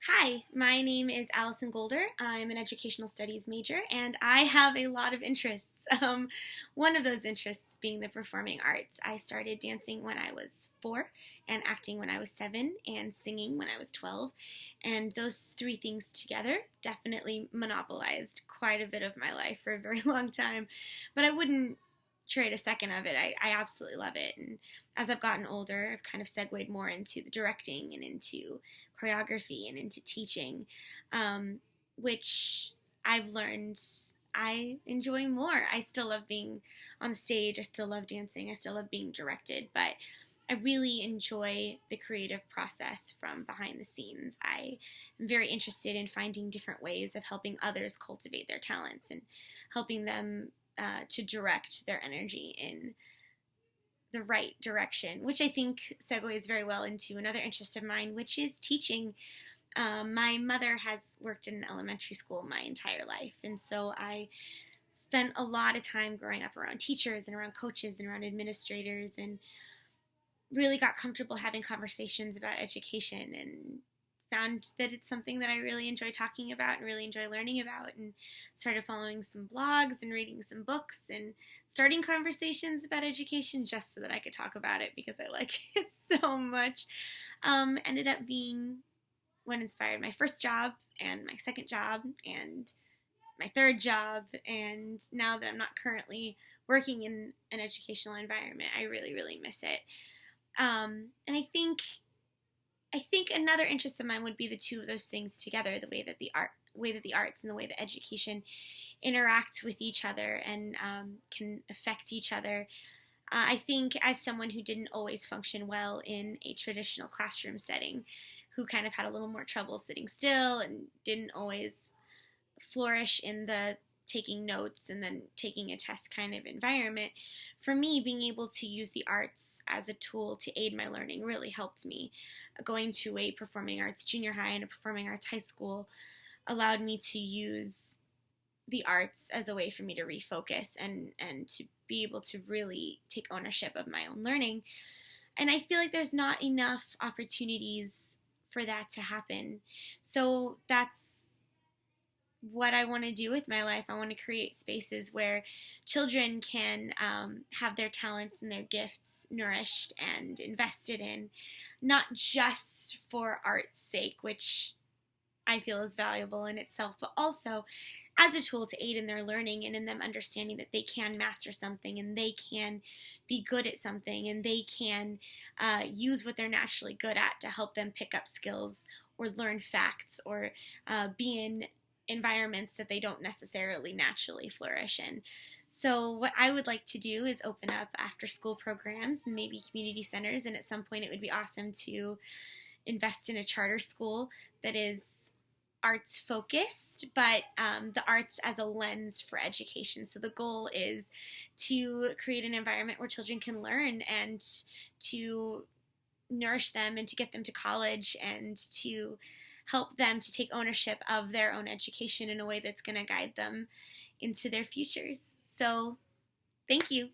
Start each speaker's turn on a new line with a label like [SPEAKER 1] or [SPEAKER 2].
[SPEAKER 1] Hi, my name is A Goalder. I'm an educational studies major, and I have a lot of interests. One of those interests being the performing arts. I started dancing when I was 4, and acting when I was 7, and singing when I was 12. And those three things together definitely monopolized quite a bit of my life for a very long time. But I wouldn't trade a second of it. I absolutely love it. And as I've gotten older, I've kind of segued more into the directing and into choreography and into teaching, which I've learned I enjoy more. I still love being on the stage. I still love dancing. I still love being directed, but I really enjoy the creative process from behind the scenes. I am very interested in finding different ways of helping others cultivate their talents and helping them to direct their energy in the right direction, which I think segues very well into another interest of mine, which is teaching. My mother has worked in an elementary school my entire life, and so I spent a lot of time growing up around teachers and around coaches and around administrators, and really got comfortable having conversations about education and found that it's something that I really enjoy talking about and really enjoy learning about, and started following some blogs and reading some books and starting conversations about education just so that I could talk about it because I like it so much. Ended up being what inspired my first job and my second job and my third job, and now that I'm not currently working in an educational environment, I really, really miss it. And I think another interest of mine would be the two of those things together, the way that the arts and the way that education interact with each other and can affect each other. I think as someone who didn't always function well in a traditional classroom setting, who kind of had a little more trouble sitting still and didn't always flourish in the taking notes and then taking a test kind of environment, for me, being able to use the arts as a tool to aid my learning really helped me. Going to a performing arts junior high and a performing arts high school allowed me to use the arts as a way for me to refocus and to be able to really take ownership of my own learning. And I feel like there's not enough opportunities for that to happen. So that's what I want to do with my life. I want to create spaces where children can have their talents and their gifts nourished and invested in, not just for art's sake, which I feel is valuable in itself, but also as a tool to aid in their learning and in them understanding that they can master something and they can be good at something and they can use what they're naturally good at to help them pick up skills or learn facts or be in environments that they don't necessarily naturally flourish in. So what I would like to do is open up after school programs and maybe community centers, and at some point it would be awesome to invest in a charter school that is arts focused, but the arts as a lens for education. So the goal is to create an environment where children can learn and to nourish them and to get them to college and to help them to take ownership of their own education in a way that's going to guide them into their futures. So, thank you.